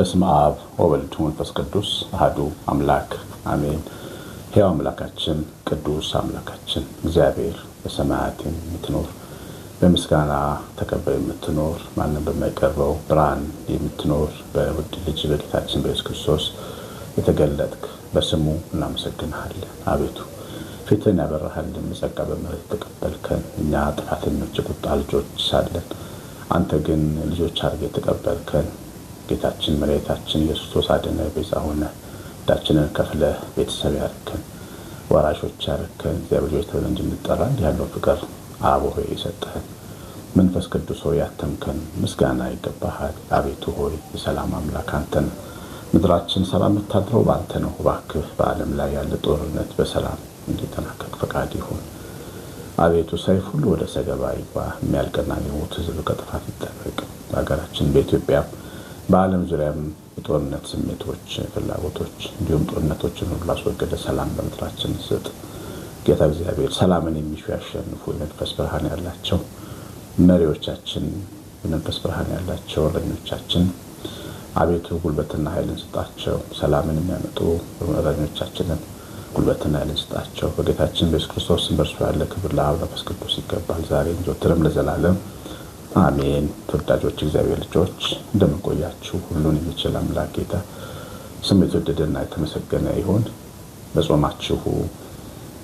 በስመ አብ ወወልድ ወመንፈስ ቅዱስ አሐዱ አምላክ አሜን። ሕያው አምላካችን ቅዱስ አምላካችን እግዚአብሔር በሰማያት የምትኖር በምስጋና ተከብረህ የምትኖር ማንም በማይቀርበው ብርሃን የምትኖር በውድ ልጅ በጌታችን በኢየሱስ ክርስቶስ የተገለጥክ በስሙ እናመሰግንሃለን። አቤቱ ፊትን ያበራሃልን ጸጋ በምሕረት ተቀበልከን። እኛ ጥፋተኞች የቁጣ ልጆች ሳለን አንተ ግን ልጆች አድርገህ ተቀበልከን። ጌታችን መድኃኒታችን ኢየሱስ ክርስቶስ አድነ ቤዛ ሆነ ዕዳችንን ከፍለህ ቤተሰብ ያደረግከን ወራሾች ያደረግከን እግዚአብሔር ልጆች ተብለን እንድንጠራ እንዲህ ያለው ፍቅር አብ ሆይ የሰጠህን መንፈስ ቅዱስ ሆይ ያተምከን ምስጋና ይገባሃል። አቤቱ ሆይ የሰላም አምላክ አንተ ነህ። ምድራችን ሰላም የምታድረው በአንተ ነው። እባክህ በዓለም ላይ ያለ ጦርነት በሰላም እንዲጠናቀቅ ፈቃድ ይሁን። አቤቱ ሰይፍ ሁሉ ወደ ሰገባ ይግባ። የሚያልቅና የሚሞት ሕዝብ ከጥፋት ይጠበቅ። በሀገራችን በኢትዮጵያ በዓለም ዙሪያም የጦርነት ስሜቶች፣ ፍላጎቶች እንዲሁም ጦርነቶችን ሁሉ አስወገደ ሰላም በምድራችን ስጥ። ጌታ እግዚአብሔር ሰላምን የሚሹ ያሸንፉ የመንፈስ ብርሃን ያላቸው መሪዎቻችን፣ የመንፈስ ብርሃን ያላቸው እረኞቻችን አቤቱ ጉልበትና ኃይልን ስጣቸው። ሰላምን የሚያመጡ እረኞቻችንን ጉልበትና ኃይልን ስጣቸው። በጌታችን በኢየሱስ ክርስቶስ በእርሱ ያለ ክብር ለአብ ለመንፈስ ቅዱስ ይገባል፣ ዛሬም ዘወትርም ለዘላለም አሜን። ተወዳጆች እግዚአብሔር ልጆች እንደምን ቆያችሁ? ሁሉን የሚችል አምላክ ጌታ ስሙ የተወደደና የተመሰገነ ይሁን። በጾማችሁ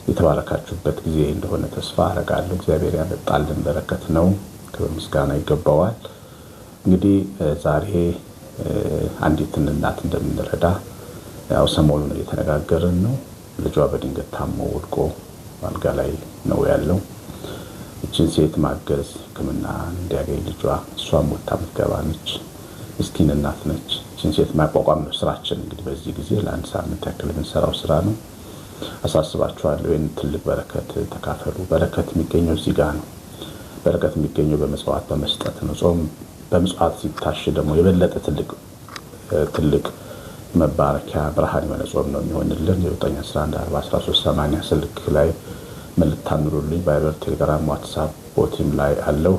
የተባረካችሁበት ጊዜ እንደሆነ ተስፋ አደርጋለሁ። እግዚአብሔር ያመጣልን በረከት ነው። ክብር ምስጋና ይገባዋል። እንግዲህ ዛሬ አንዲትን እናት እንደምንረዳ ያው ሰሞኑን እየተነጋገርን ነው። ልጇ በድንገት ታሞ ወድቆ አልጋ ላይ ነው ያለው። እችን ሴት ማገዝ ሕክምና እንዲያገኝ ልጇ እሷም ወጣ ምትገባ ነች። ምስኪን እናት ነች። እችን ሴት ማቋቋም ነው ስራችን። እንግዲህ በዚህ ጊዜ ለአንድ ሳምንት ያክል የምንሰራው ስራ ነው። አሳስባችኋለሁ። ይህን ትልቅ በረከት ተካፈሉ። በረከት የሚገኘው እዚህ ጋር ነው። በረከት የሚገኘው በመጽዋዕት በመስጠት ነው። ጾም በመጽዋዕት ሲታሽ ደግሞ የበለጠ ትልቅ መባረኪያ ብርሃን የሆነ ጾም ነው የሚሆንልን። 9114138 ስልክ ላይ መልእክት አኑሩልኝ። ቫይበር፣ ቴሌግራም፣ ዋትስአፕ ቦቲም ላይ አለው።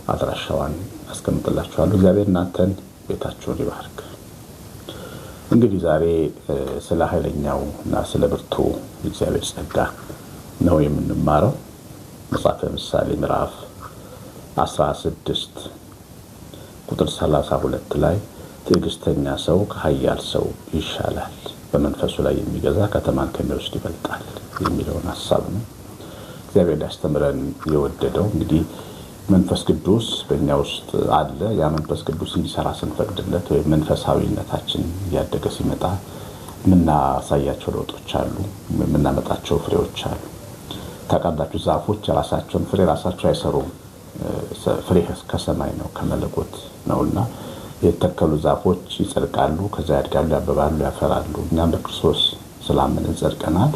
አድራሻዋን አስቀምጥላችኋለሁ። እግዚአብሔር እናንተን ቤታችሁን ይባርክ። እንግዲህ ዛሬ ስለ ኃይለኛው እና ስለ ብርቱ እግዚአብሔር ጸጋ ነው የምንማረው። መጽሐፈ ምሳሌ ምዕራፍ 16 ቁጥር 32 ላይ ትዕግስተኛ ሰው ከኃያል ሰው ይሻላል፣ በመንፈሱ ላይ የሚገዛ ከተማን ከሚወስድ ይበልጣል የሚለውን ሐሳብ ነው እግዚአብሔር ያስተምረን የወደደው። እንግዲህ መንፈስ ቅዱስ በእኛ ውስጥ አለ። ያ መንፈስ ቅዱስ እንዲሰራ ስንፈቅድለት ወይም መንፈሳዊነታችን እያደገ ሲመጣ የምናሳያቸው ለውጦች አሉ፣ የምናመጣቸው ፍሬዎች አሉ። ታውቃላችሁ፣ ዛፎች የራሳቸውን ፍሬ ራሳቸው አይሰሩም። ፍሬ ከሰማይ ነው ከመለኮት ነውና የተተከሉ ዛፎች ይጸድቃሉ፣ ከዛ ያድጋሉ፣ ያበባሉ፣ ያፈራሉ። እኛም በክርስቶስ ስላመንን ጸድቀናል።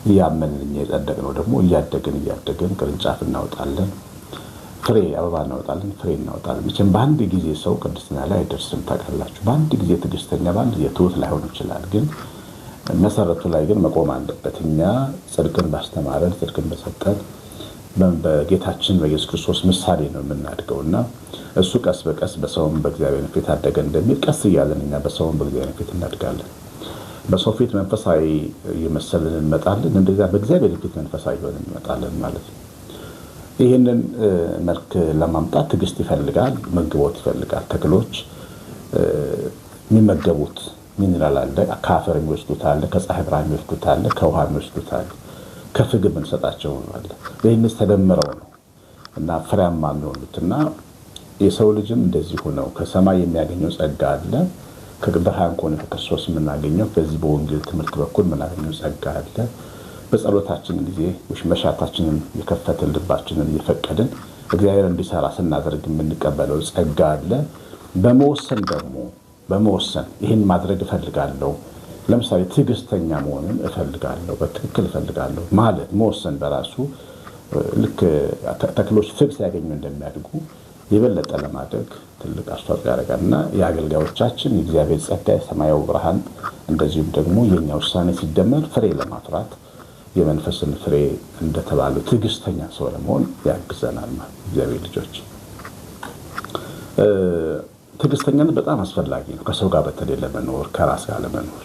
እያመንን የጸደቅነው ደግሞ እያደግን ቅርንጫፍ እናወጣለን፣ ፍሬ አበባ እናወጣለን፣ ፍሬ እናወጣለን። መቼም በአንድ ጊዜ ሰው ቅድስና ላይ አይደርስም። ታውቃላችሁ፣ በአንድ ጊዜ ትዕግስተኛ፣ በአንድ ጊዜ ትሑት ላይሆን ይችላል። ግን መሰረቱ ላይ ግን መቆም አለበት። እኛ ጽድቅን ባስተማረን፣ ጽድቅን በሰጠን በጌታችን በኢየሱስ ክርስቶስ ምሳሌ ነው የምናድገውና እሱ ቀስ በቀስ በሰውም በእግዚአብሔር ፊት አደገ እንደሚል ቀስ እያለን እኛ በሰውም በእግዚአብሔር ፊት እናድጋለን። በሰው ፊት መንፈሳዊ እየመሰልን እንመጣለን፣ እንደዚያ በእግዚአብሔር ፊት መንፈሳዊ ሆነን እንመጣለን ማለት ነው። ይህንን መልክ ለማምጣት ትዕግስት ይፈልጋል፣ መግቦት ይፈልጋል። ተክሎች የሚመገቡት ሚኒራል አለ። ከአፈር የሚወስዱት አለ፣ ከፀሐይ ብርሃን የሚወስዱት አለ፣ ከውሃ የሚወስዱት አለ፣ ከፍግም እንሰጣቸው አለ። ይህንስ ተደምረው ነው እና ፍሬያማ የሚሆኑትና የሰው ልጅም እንደዚሁ ነው። ከሰማይ የሚያገኘው ጸጋ አለ። ከብርሃን ከሆነ ከክርስቶስ የምናገኘው በዚህ በወንጌል ትምህርት በኩል የምናገኘው ጸጋ አለ። በጸሎታችን ጊዜ መሻታችንን የከፈትን ልባችንን እየፈቀድን እግዚአብሔር እንዲሰራ ስናደርግ የምንቀበለው ጸጋ አለ። በመወሰን ደግሞ ይህን ማድረግ እፈልጋለሁ፣ ለምሳሌ ትዕግስተኛ መሆንን እፈልጋለሁ፣ በትክክል እፈልጋለሁ ማለት መወሰን በራሱ ልክ ተክሎች ፍግ ሲያገኙ እንደሚያድጉ የበለጠ ለማድረግ ትልቅ አስተዋጽኦ ያደርጋልና የአገልጋዮቻችን የእግዚአብሔር ጸጋ የሰማያዊ ብርሃን እንደዚሁም ደግሞ የኛ ውሳኔ ሲደመር ፍሬ ለማፍራት የመንፈስን ፍሬ እንደተባለው ትዕግስተኛ ሰው ለመሆን ያግዘናል ማለት እግዚአብሔር ልጆች ትዕግስተኛነት በጣም አስፈላጊ ነው። ከሰው ጋር በተለይ ለመኖር ከራስ ጋር ለመኖር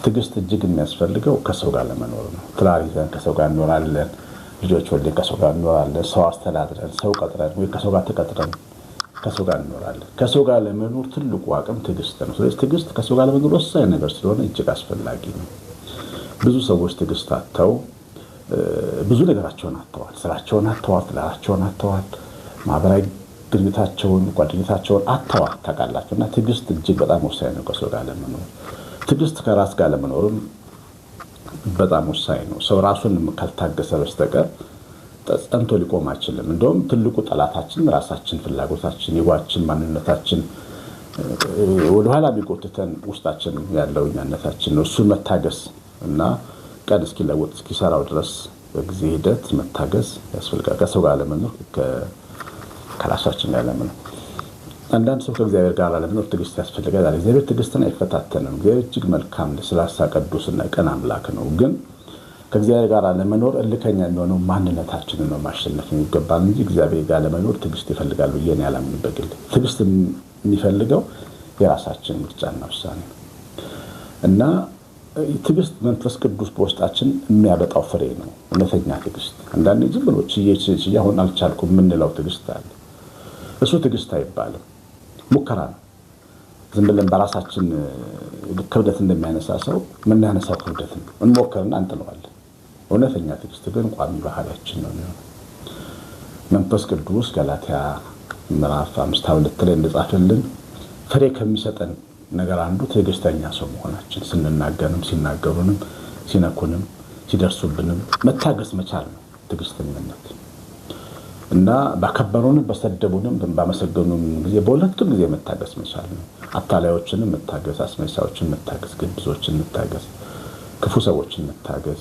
ትዕግስት እጅግ የሚያስፈልገው ከሰው ጋር ለመኖር ነው። ትዳር ይዘን ከሰው ጋር እንኖራለን፣ ልጆች ወልደን ከሰው ጋር እንኖራለን፣ ሰው አስተዳድረን ሰው ቀጥረን ወይ ከሰው ጋር ተቀጥረን ከሰው ጋር እንኖራለን። ከሰው ጋር ለመኖር ትልቁ አቅም ትዕግስት ነው። ስለዚህ ትዕግስት ከሰው ጋር ለመኖር ወሳኝ ነገር ስለሆነ እጅግ አስፈላጊ ነው። ብዙ ሰዎች ትዕግስት አጥተው ብዙ ነገራቸውን አጥተዋል። ስራቸውን አጥተዋል፣ ትዳራቸውን አጥተዋል፣ ማህበራዊ ግንኙነታቸውን ጓደኝነታቸውን አጥተዋል። ታውቃላችሁ። እና ትዕግስት እጅግ በጣም ወሳኝ ነው ከሰው ጋር ለመኖር። ትዕግስት ከራስ ጋር ለመኖርም በጣም ወሳኝ ነው። ሰው ራሱን ካልታገሰ በስተቀር ጸንቶ ሊቆም አይችልም። እንደውም ትልቁ ጠላታችን ራሳችን፣ ፍላጎታችን፣ ይዋችን፣ ማንነታችን ወደኋላ ቢቆጥተን ውስጣችን ያለው እኛነታችን ነው። እሱን መታገስ እና ቀን እስኪለወጥ እስኪሰራው ድረስ በጊዜ ሂደት መታገስ ያስፈልጋል። ከሰው ጋር ለመኖር ከራሳችን ጋር ለመኖር አንዳንድ ሰው ከእግዚአብሔር ጋር ለመኖር ትዕግስት ያስፈልጋል። እግዚአብሔር ትዕግስትን አይፈታተንም። እግዚአብሔር እጅግ መልካም ለስላሳ ቅዱስና ቅን አምላክ ነው። ግን ከእግዚአብሔር ጋር ለመኖር እልከኛ የሚሆነው ማንነታችንን ነው ማሸነፍ የሚገባል እንጂ እግዚአብሔር ጋር ለመኖር ትዕግስት ይፈልጋል ብዬ እኔ አላምንም በግሌ። ትዕግስት የሚፈልገው የራሳችን ምርጫና ውሳኔ ነው እና ትዕግስት መንፈስ ቅዱስ በውስጣችን የሚያበጣው ፍሬ ነው። እውነተኛ ትዕግስት አንዳንዴ ዝም ብሎ ችዬ አሁን አልቻልኩም የምንለው ትዕግስት አለ። እሱ ትዕግስት አይባልም፣ ሙከራ ነው። ዝም ብለን በራሳችን ክብደት እንደሚያነሳ ሰው የምናነሳው ክብደት ነው። እንሞክርና እንጥለዋለን። እውነተኛ ትዕግስት ግን ቋሚ ባህሪያችን ነው የሚሆነው። መንፈስ ቅዱስ ገላትያ ምዕራፍ 5:2 ላይ እንደጻፈልን ፍሬ ከሚሰጠን ነገር አንዱ ትዕግስተኛ ሰው መሆናችን፣ ስንናገርም ሲናገሩንም ሲነኩንም ሲደርሱብንም መታገስ መቻል ነው ትዕግስተኝነት። እና ባከበሩንም በሰደቡንም ባመሰገኑም ጊዜ በሁለቱም ጊዜ መታገስ መቻል ነው። አታላዮችንም መታገስ፣ አስመሳዮችን መታገስ፣ ግብዞችን መታገስ፣ ክፉ ሰዎችን መታገስ፣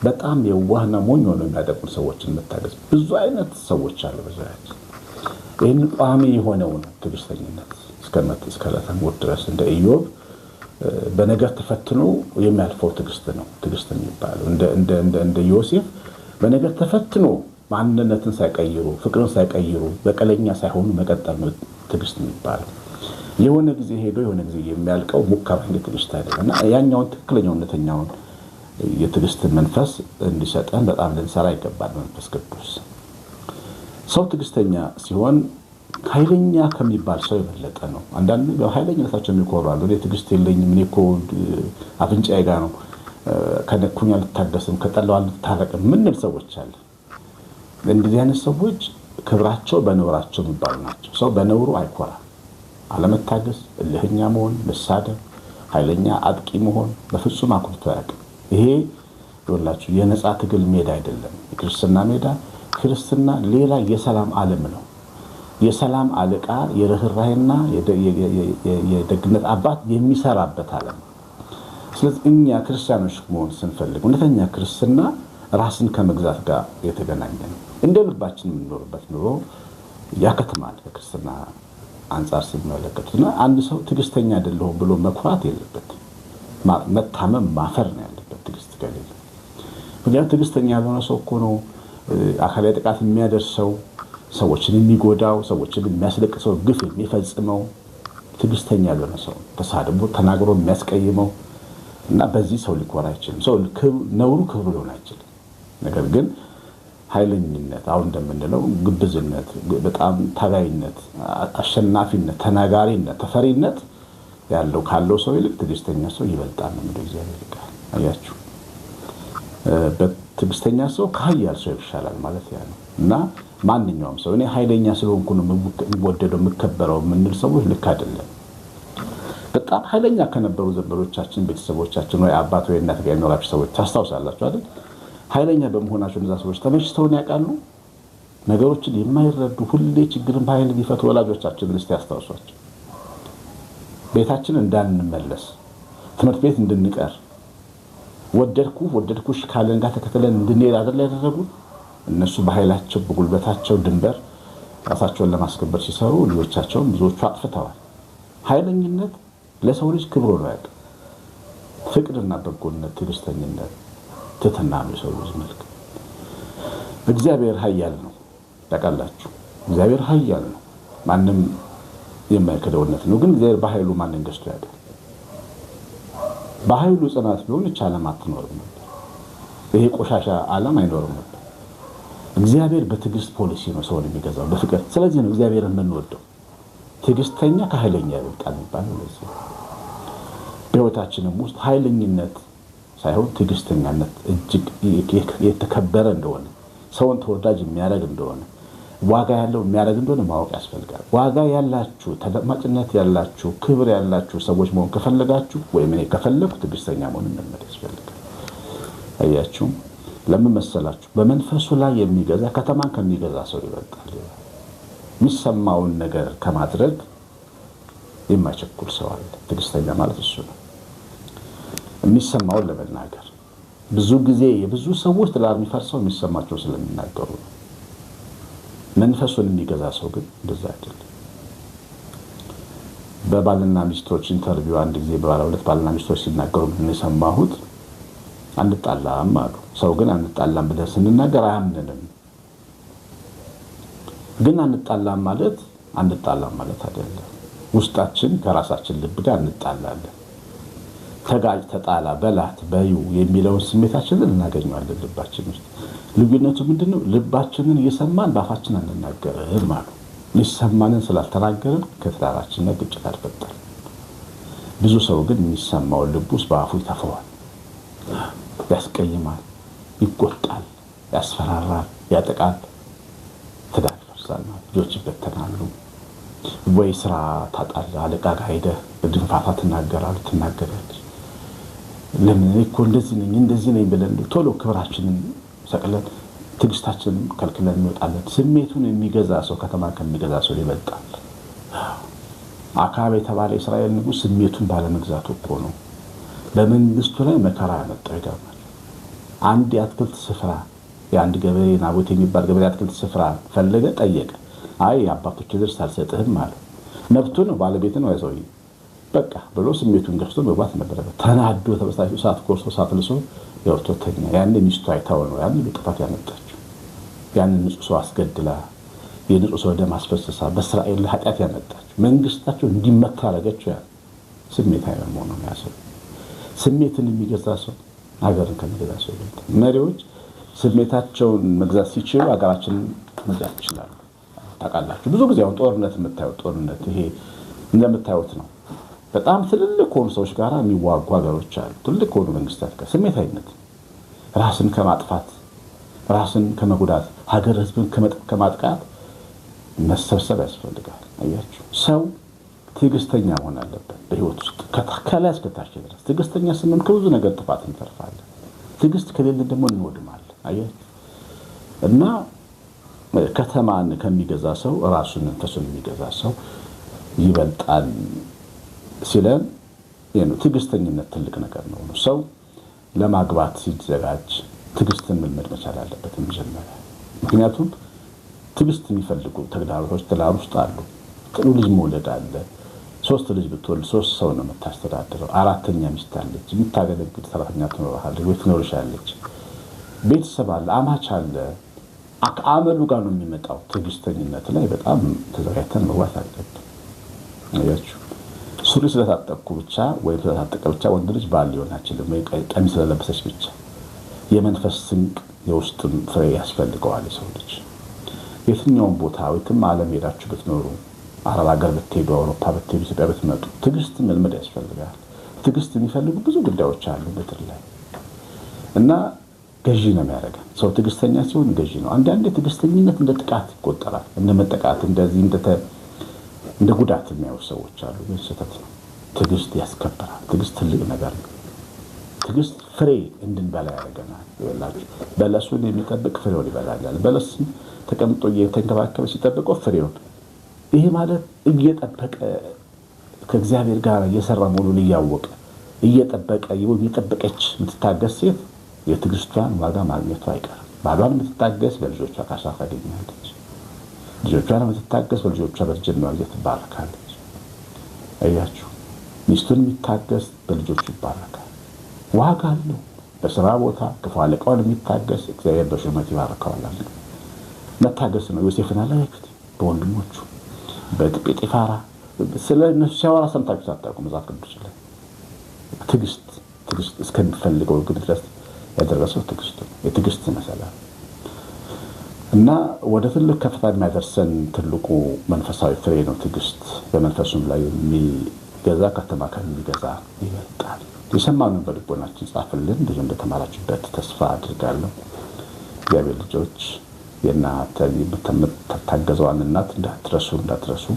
በጣም የዋህና ሞኝ ሆነው የሚያጠቁን ሰዎችን መታገስ። ብዙ አይነት ሰዎች አሉ በዙሪያችን። ይህን ቋሚ የሆነው ነው ትዕግስተኝነት እስከ ዕለተ ሞት ድረስ እንደ ኢዮብ በነገር ተፈትኖ የሚያልፈው ትዕግስት ነው ትዕግስት የሚባለው። እንደ ዮሴፍ በነገር ተፈትኖ ማንነትን ሳይቀይሩ ፍቅርን ሳይቀይሩ በቀለኛ ሳይሆኑ መቀጠል ነው ትዕግስት የሚባለው። የሆነ ጊዜ ሄዶ የሆነ ጊዜ የሚያልቀው ሙከራ እንደ ትዕግስት አይደለም። እና ያኛውን ትክክለኛውን እውነተኛውን የትዕግስት መንፈስ እንዲሰጠን በጣም ልንሰራ ይገባል መንፈስ ቅዱስ። ሰው ትዕግስተኛ ሲሆን ኃይለኛ ከሚባል ሰው የበለጠ ነው። አንዳንድ በኃይለኝነታቸው የሚኮሩ አሉ። እኔ ትዕግስት የለኝም፣ እኔ እኮ አፍንጫዬ ጋር ነው፣ ከነኩኝ አልታገስም፣ ከጠላው አልታረቅም ምንል ሰዎች አለ። እንደዚህ አይነት ሰዎች ክብራቸው በነውራቸው የሚባሉ ናቸው። ሰው በነውሩ አይኮራም። አለመታገስ፣ እልህኛ መሆን፣ መሳደብ፣ ኃይለኛ አጥቂ መሆን በፍጹም አኩርቶ አያውቅም። ይሄ ይኸውላችሁ የነጻ ትግል ሜዳ አይደለም። የክርስትና ሜዳ ክርስትና ሌላ የሰላም ዓለም ነው። የሰላም አለቃ የርህራሄና የደግነት አባት የሚሰራበት ዓለም ነው። ስለዚህ እኛ ክርስቲያኖች መሆን ስንፈልግ እውነተኛ ክርስትና ራስን ከመግዛት ጋር የተገናኘ ነው። እንደ ልባችን የምንኖርበት ኑሮ ያከትማል። ከክርስትና አንጻር ስንመለከቱና አንድ ሰው ትዕግስተኛ አይደለሁም ብሎ መኩራት የለበትም። መታመም ማፈር ነው ያለበት ትዕግስት ከሌለ። ምክንያቱም ትዕግስተኛ ያልሆነ ሰው እኮ ነው አካላዊ ጥቃት የሚያደርሰው፣ ሰዎችን የሚጎዳው፣ ሰዎችን የሚያስለቅሰው፣ ግፍ የሚፈጽመው ትዕግስተኛ ያልሆነ ሰው ተሳድቦ ተናግሮ የሚያስቀይመው እና በዚህ ሰው ሊኮራ አይችልም። ሰው ነውሩ ክብሩ ሊሆን አይችልም። ነገር ግን ኃይለኝነት፣ አሁን እንደምንለው ግብዝነት፣ በጣም ታጋይነት፣ አሸናፊነት፣ ተናጋሪነት፣ ተፈሪነት ያለው ካለው ሰው ይልቅ ትዕግስተኛ ሰው ይበልጣል ነው የሚለው እግዚአብሔር ቃል። አያችሁ፣ በትዕግስተኛ ሰው ከኃያል ሰው ይሻላል ማለት ያ ነው። እና ማንኛውም ሰው እኔ ኃይለኛ ስለሆንኩ ነው የምወደደው የምከበረው የምንል ሰዎች ልክ አይደለም። በጣም ኃይለኛ ከነበሩ ዘመዶቻችን፣ ቤተሰቦቻችን ወይ አባት ወይ እናት ጋር የኖራችሁ ሰዎች ታስታውሳላችሁ አይደል? ኃይለኛ በመሆናቸው እነዛ ሰዎች ተመችተውን ያውቃሉ? ነገሮችን የማይረዱ ሁሌ ችግርን በኃይል የሚፈቱ ወላጆቻችንን እስቲ ያስታውሷቸው። ቤታችን እንዳንመለስ፣ ትምህርት ቤት እንድንቀር፣ ወደድኩሽ ካለን ጋር ተከተለን እንድንሄድ አይደል ያደረጉ? እነሱ በኃይላቸው በጉልበታቸው ድንበር ራሳቸውን ለማስከበር ሲሰሩ ልጆቻቸውን ብዙዎቹ አጥፍተዋል። ኃይለኝነት ለሰው ልጅ ክብሩ ነው ያለው። ፍቅርና በጎነት፣ ትዕግስተኝነት፣ ትህትና ነው የሰው ልጅ መልክ። እግዚአብሔር ኃያል ነው ታውቃላችሁ። እግዚአብሔር ኃያል ነው። ማንም የማይከደውነት ነው። ግን እግዚአብሔር በኃይሉ ማንን ገዝቶ ያዳል? በኃይሉ ጽናት ቢሆን ዓለም አትኖርም ነበር። ይሄ ቆሻሻ ዓለም አይኖርም ነበር። እግዚአብሔር በትዕግስት ፖሊሲ ነው ሰውን የሚገዛው በፍቅር። ስለዚህ ነው እግዚአብሔርን የምንወደው። ትዕግስተኛ ከኃይለኛ ይበልጣል የሚባለው ለዚህ ነው። በሕይወታችንም ውስጥ ኃይለኝነት ሳይሆን ትዕግስተኛነት እጅግ የተከበረ እንደሆነ፣ ሰውን ተወዳጅ የሚያደርግ እንደሆነ፣ ዋጋ ያለው የሚያደርግ እንደሆነ ማወቅ ያስፈልጋል። ዋጋ ያላችሁ፣ ተደማጭነት ያላችሁ፣ ክብር ያላችሁ ሰዎች መሆን ከፈለጋችሁ ወይም እኔ ከፈለኩ ትዕግስተኛ መሆን መልመድ ያስፈልጋል። አያችሁ ለምን መሰላችሁ? በመንፈሱ ላይ የሚገዛ ከተማን ከሚገዛ ሰው ይበልጣል። የሚሰማውን ነገር ከማድረግ የማይቸኩል ሰው አለ። ትዕግስተኛ ማለት እሱ ነው። የሚሰማውን ለመናገር ብዙ ጊዜ የብዙ ሰዎች ትዳር የሚፈርሰው የሚሰማቸው ስለሚናገሩ ነው። መንፈሱን የሚገዛ ሰው ግን እንደዛ አይደለም። በባልና ሚስቶች ኢንተርቪው አንድ ጊዜ በሁለት ባልና ሚስቶች ሲናገሩ ምን ሰማሁት? አንጣላም አሉ። ሰው ግን አንጣላም ብለን ስንናገር አያምንንም። ግን አንጣላም ማለት አይደለም። ውስጣችን ከራሳችን ልብ ጋር እንጣላለን። ተጋጭ፣ ተጣላ፣ በላት፣ በዩ የሚለውን ስሜታችንን እናገኘዋለን ልባችን ውስጥ። ልዩነቱ ምንድነው? ልባችንን እየሰማን በአፋችን አንናገርም ማለት ሊሰማንን ስላልተናገርን ከትዳራችን ላይ ግጭት አልፈጠር። ብዙ ሰው ግን የሚሰማውን ልብ ውስጥ በአፉ ይተፈዋል፣ ያስቀይማል፣ ይቆጣል፣ ያስፈራራል፣ ያጠቃል። ትዳር ይፈርሳል፣ ልጆች ይበተናሉ። ወይ ስራ ታጣላ፣ አለቃ ጋር ሄደህ በድንፋታ ትናገራለች። ለምን እኮ እንደዚህ ነኝ ብለን ቶሎ ክብራችንን ሰቅለን ትዕግስታችንን ከልክለን እንወጣለን። ስሜቱን የሚገዛ ሰው ከተማ ከሚገዛ ሰው ይበልጣል። አካብ የተባለ እስራኤል ንጉሥ ስሜቱን ባለመግዛቱ እኮ ነው በመንግስቱ ላይ መከራ ያመጣው። ይገርማል። አንድ የአትክልት ስፍራ የአንድ ገበሬ ናቡቴ የሚባል ገበሬ አትክልት ስፍራ ፈለገ፣ ጠየቀ። አይ አባቶች ድርስ አልሰጥህም አለ። መብቱ ነው፣ ባለቤት ነው ያሰውይ። በቃ ብሎ ስሜቱን ገፍቶ መግባት ነበረበት። ተናዶ ተበሳጭቶ እሳት ቆርሶ እሳት ልሶ የወርቶተኛ ያን ሚስቱ አይታው ነው ያን ጥፋት ያመጣችው። ያን ንጹህ ሰው አስገድላ የንጹህ ሰው ደም አስፈስሳ በእስራኤል ኃጢአት ያመጣችው መንግስታቸው እንዲመታ አደረገችው። ያ ስሜታዊ መሆኑ ነው ያሰው። ስሜትን የሚገዛ ሰው ሀገርን ከሚገዛ ሰው ይበልጣል። መሪዎች ስሜታቸውን መግዛት ሲችሉ ሀገራችንን መግዛት ይችላሉ። ታውቃላችሁ ብዙ ጊዜ አሁን ጦርነት የምታዩት ጦርነት ይሄ እንደምታዩት ነው። በጣም ትልልቅ ሆኑ ሰዎች ጋር የሚዋጉ ሀገሮች አሉ። ትልልቅ ሆኑ መንግስታት ጋር ስሜታዊነት፣ ራስን ከማጥፋት፣ ራስን ከመጉዳት፣ ሀገር ህዝብን ከማጥቃት መሰብሰብ ያስፈልጋል። አያችሁ ሰው ትዕግስተኛ መሆን አለበት በህይወት ውስጥ ከላይ እስከታች ድረስ። ትዕግስተኛ ስንሆን ከብዙ ነገር ጥፋት እንተርፋለን። ትዕግስት ከሌለ ደግሞ እንወድማለን። አያችሁ እና ከተማን ከሚገዛ ሰው ራሱን መንፈሱን የሚገዛ ሰው ይበልጣል ሲለን ትዕግስተኝነት ትልቅ ነገር ነው። ሰው ለማግባት ሲዘጋጅ ትዕግስትን መልመድ መቻል አለበት መጀመሪያ። ምክንያቱም ትዕግስት የሚፈልጉ ተግዳሮቶች ትዳር ውስጥ አሉ። ጥሩ ልጅ መውለድ አለ። 3 ልጅ ብትወልድ 3 ሰው ነው የምታስተዳድረው። 4ኛ ሚስት አለች፣ የምታገለግል ሰራተኛ ትኖርሃለች ወይ ትኖርሻለች። ቤተሰብ አለ፣ አማች አለ። አመሉ ጋር ነው የሚመጣው። ትዕግስተኝነት ላይ በጣም ተዘጋጅተን መግባት አለብን። አያችሁ ሱሪ ስለታጠቅኩ ብቻ ወይ ስለታጠቀ ብቻ ወንድ ልጅ ባል ሊሆን አይችልም። ወይ ቀሚስ ስለለበሰች ብቻ የመንፈስ ስንቅ የውስጥ ፍሬ ያስፈልገዋል የሰው ልጅ። የትኛውም ቦታ ወይም ዓለም ሄዳችሁ ብትኖሩ፣ አረብ ሀገር ብትሄዱ፣ አውሮፓ ብትሄዱ፣ ኢትዮጵያ ብትመጡ ትዕግስት መልመድ ያስፈልጋል። ትዕግስት የሚፈልጉ ብዙ ጉዳዮች አሉ ምድር ላይ እና ገዢ ነው የሚያደርገን። ሰው ትዕግስተኛ ሲሆን ገዢ ነው። አንዳንዴ ትዕግስተኝነት እንደ ጥቃት ይቆጠራል። እንደ መጠቃት እንደዚህ እንደ ጉዳት የሚያዩ ሰዎች አሉ። ግን ስህተት ነው። ትዕግስት ያስከብራል። ትዕግስት ትልቅ ነገር ነው። ትዕግስት ፍሬ እንድንበላ ያደርገናል። ይላችሁ በለሱን የሚጠብቅ ፍሬውን ይበላል። በለስን ተቀምጦ እየተንከባከበ ሲጠብቀው ፍሬውን ይሄ ማለት እየጠበቀ ከእግዚአብሔር ጋር እየሰራ መሆኑን እያወቀ እየጠበቀ እየጠበቀች የምትታገስ ሴት የትዕግስቷን ዋጋ ማግኘቷ አይቀርም። ባሏን የምትታገስ በልጆቿ ካሳ ታገኛለች። ልጆቿን የምትታገስ በልጆቿ በእርጅና ትባረካለች። አያችሁ ሚስቱን የሚታገስ በልጆቹ ይባረካል። ዋጋ አለው። በስራ ቦታ ክፉ አለቃውን የሚታገስ እግዚአብሔር በሹመት ይባርከዋል። መታገስ ነው። ዮሴፍን አላያችሁት? በወንድሞቹ በጴጥፋራ ስለ እነሱ ሲያወራ ሰምታችሁ አታውቁም። መጽሐፍ ቅዱስ ላይ ትዕግስት እስከሚፈልገው ግድ ድረስ ያደረሰው ትዕግስት ነው። የትዕግስት መሰላል እና ወደ ትልቅ ከፍታ የሚያደርሰን ትልቁ መንፈሳዊ ፍሬ ነው ትዕግስት። በመንፈሱም ላይ የሚገዛ ከተማ ከሚገዛ ይበልጣል። የሰማነውን በልቦናችን ጻፍልን። ብዙ እንደተማራችሁበት ተስፋ አድርጋለሁ። እግዚአብሔር ልጆች የእናንተ የምትታገዘዋን እናት እንዳትረሱ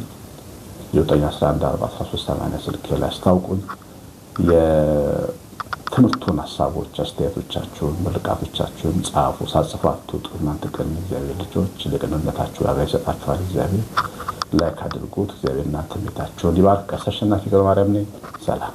9114380 ስልክ ላይ አስታውቁኝ። የትምህርቱን ሀሳቦች አስተያየቶቻችሁን ምርቃቶቻችሁን ጻፉ። ሳጽፉ አትውጡ። እናንተ ግን እግዚአብሔር ልጆች ለቅንነታችሁ ዋጋ ይሰጣችኋል። እግዚአብሔር ላይክ አድርጉት። እግዚአብሔር እናንተ ቤታችሁን ይባርክ። ቀሲስ አሸናፊ ገብረማርያም ነኝ። ሰላም